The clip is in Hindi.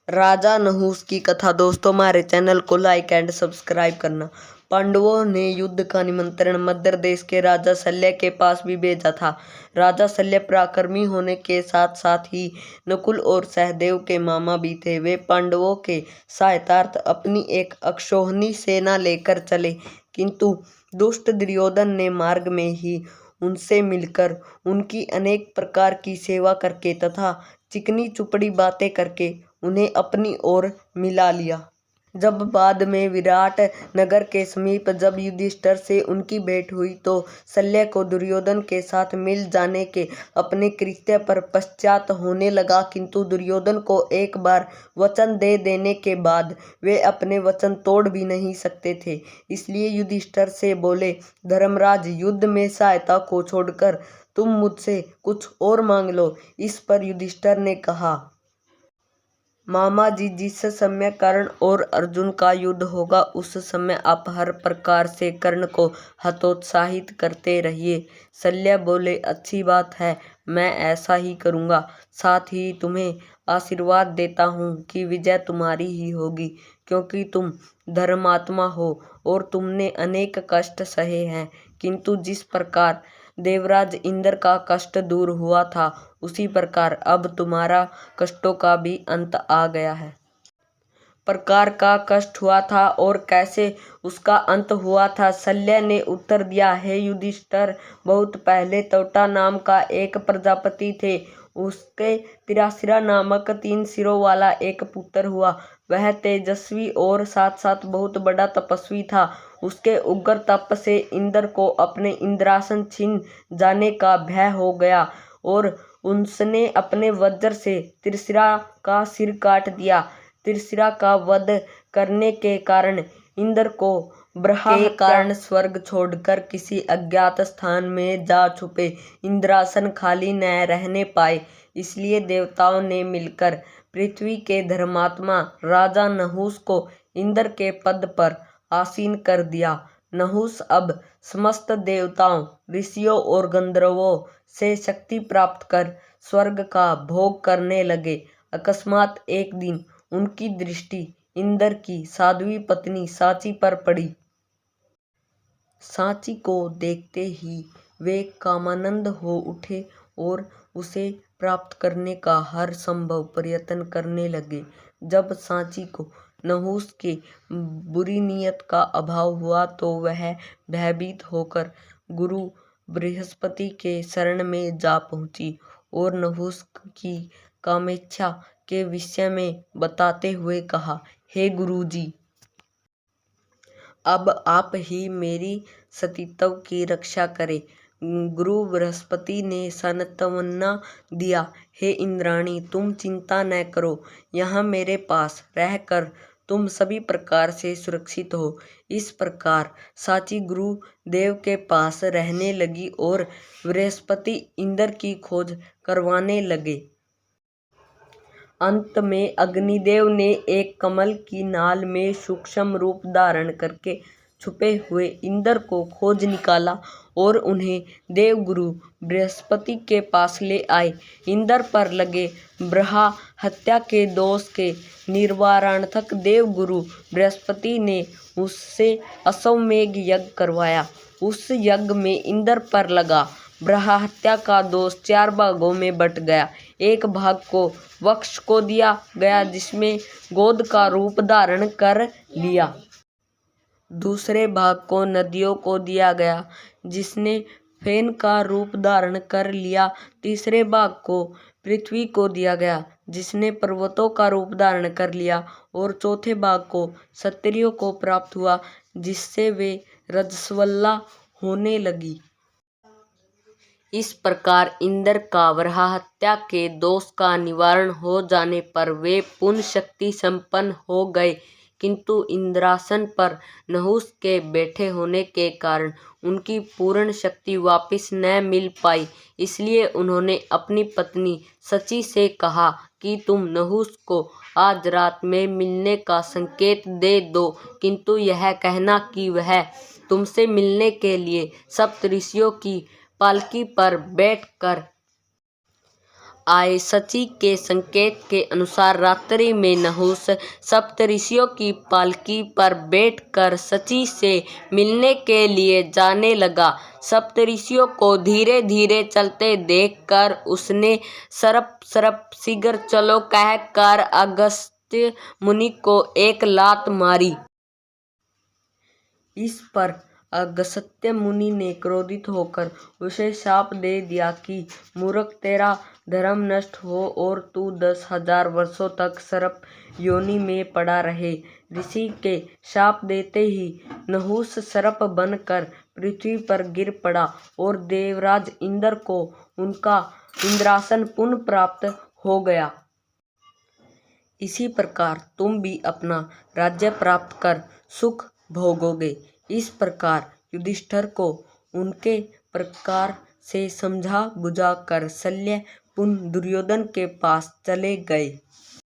राजा नहुस की कथा। दोस्तों, हमारे चैनल को लाइक एंड सब्सक्राइब करना। पांडवों ने युद्ध का निमंत्रण मद्र देश के राजा शल्य के पास भी भेजा था। राजा शल्य पराक्रमी होने के साथ साथ ही नकुल और सहदेव के मामा भी थे। वे पांडवों के सहायतार्थ अपनी एक अक्षौहिणी सेना लेकर चले, किंतु दुष्ट दुर्योधन ने मार्ग में ही उनसे मिलकर उनकी अनेक प्रकार की सेवा करके तथा चिकनी चुपड़ी बातें करके उन्हें अपनी ओर मिला लिया। जब बाद में विराट नगर के समीप जब युधिष्ठिर से उनकी भेंट हुई तो शल्य को दुर्योधन के साथ मिल जाने के अपने कृत्य पर पश्चात होने लगा, किंतु दुर्योधन को एक बार वचन दे देने के बाद वे अपने वचन तोड़ भी नहीं सकते थे। इसलिए युधिष्ठिर से बोले, धर्मराज, युद्ध में सहायता को छोड़कर तुम मुझसे कुछ और मांग लो। इस पर युधिष्ठिर ने कहा, मामा जी, जिस समय कर्ण और अर्जुन का युद्ध होगा उस समय आप हर प्रकार से कर्ण को हतोत्साहित करते रहिए। शल्य बोले, अच्छी बात है, मैं ऐसा ही करूँगा। साथ ही तुम्हें आशीर्वाद देता हूँ कि विजय तुम्हारी ही होगी, क्योंकि तुम धर्मात्मा हो और तुमने अनेक कष्ट सहे हैं, किंतु जिस प्रकार देवराज इंद्र का कष्ट दूर हुआ था उसी प्रकार अब तुम्हारा कष्टों का भी अंत आ गया है। प्रकार का कष्ट हुआ था और कैसे उसका अंत हुआ था? शल्य ने उत्तर दिया, हे युधिष्ठिर, बहुत पहले त्वष्टा नाम का एक प्रजापति थे। उसके तिरासिरा नामक 3 सिरों वाला एक पुत्र हुआ। वह तेजस्वी और साथ साथ बहुत बड़ा तपस्वी था। उसके उग्र तप से इंद्र को अपने इंद्रासन छीन जाने का भय हो गया और उसने अपने वज्र से त्रिशिरा का सिर काट दिया। त्रिशिरा का वध करने के कारण इंद्र को ब्रह्मा के कारण स्वर्ग छोड़कर किसी अज्ञात स्थान में जा छुपे। इंद्रासन खाली न रहने पाए, इसलिए देवताओं ने मिलकर पृथ्वी के धर्मात्मा राजा नहुस को इंद्र के पद पर आसीन कर दिया। नहुस अब समस्त देवताओं, ऋषियों और गंधर्वों से शक्ति प्राप्त कर स्वर्ग का भोग करने लगे। अकस्मात एक दिन उनकी दृष्टि इंद्र की साध्वी पत्नी सांची पर पड़ी। सांची को देखते ही वे कामानंद हो उठे और उसे प्राप्त करने का हर संभव प्रयत्न करने लगे। जब सांची को नहुस के बुरी नीयत का अभाव हुआ तो वह भयभीत होकर गुरु बृहस्पति के शरण में जा पहुंची और नहुस की कामेच्छा के विषय में बताते हुए कहा, हे गुरुजी, अब आप ही मेरी सतीत्व की रक्षा करें। गुरु बृहस्पति ने सांत्वना दिया, हे इंद्राणी, तुम चिंता न करो, यहाँ मेरे पास रहकर तुम सभी प्रकार से सुरक्षित हो। इस प्रकार सांची गुरु देव के पास रहने लगी और बृहस्पति इंद्र की खोज करवाने लगे। अंत में अग्निदेव ने एक कमल की नाल में सूक्ष्म रूप धारण करके छुपे हुए इंद्र को खोज निकाला और उन्हें देवगुरु बृहस्पति के पास ले आए। इंद्र पर लगे ब्रह्मा हत्या के दोष के निवारणार्थ देवगुरु बृहस्पति ने उससे अश्वमेध यज्ञ करवाया। उस यज्ञ में इंद्र पर लगा ब्रह्मा हत्या का दोष 4 भागों में बट गया। एक भाग को वक्ष को दिया गया, जिसमें गोद का रूप धारण कर लिया। दूसरे भाग को नदियों को दिया गया, जिसने फेन का रूप धारण कर लिया। तीसरे भाग को पृथ्वी को दिया गया, जिसने पर्वतों का रूप धारण कर लिया। और चौथे भाग को क्षत्रियों को प्राप्त हुआ, जिससे वे रजस्वला होने लगी। इस प्रकार इंद्र का ब्रह्मा हत्या के दोष का निवारण हो जाने पर वे पूर्ण शक्ति संपन्न हो गए, किंतु इंद्रासन पर नहुस के बैठे होने के कारण उनकी पूर्ण शक्ति वापस न मिल पाई। इसलिए उन्होंने अपनी पत्नी शची से कहा कि तुम नहुस को आज रात में मिलने का संकेत दे दो, किंतु यह कहना कि वह तुमसे मिलने के लिए सप्त ऋषियों की पालकी पर बैठकर आए। शची के संकेत के अनुसार रात्रि में नहुष सप्तऋषियों की पालकी पर बैठकर शची से मिलने के लिए जाने लगा। सप्तऋषियों को धीरे धीरे चलते देखकर उसने सरप सरप शीघ्र चलो कहकर अगस्त्य मुनि को एक लात मारी। इस पर अगस्त्य मुनि ने क्रोधित होकर उसे शाप दे दिया कि मूर्ख, तेरा धर्म नष्ट हो और तू 10,000 वर्षों तक सर्प योनि में पड़ा रहे। ऋषि के शाप देते ही नहुष सर्प बनकर पृथ्वी पर गिर पड़ा और देवराज इंद्र को उनका इंद्रासन पुनः प्राप्त हो गया। इसी प्रकार तुम भी अपना राज्य प्राप्त कर सुख भोगोगे। इस प्रकार युधिष्ठिर को उनके प्रकार से समझा बुझा कर शल्य पुनः दुर्योधन के पास चले गए।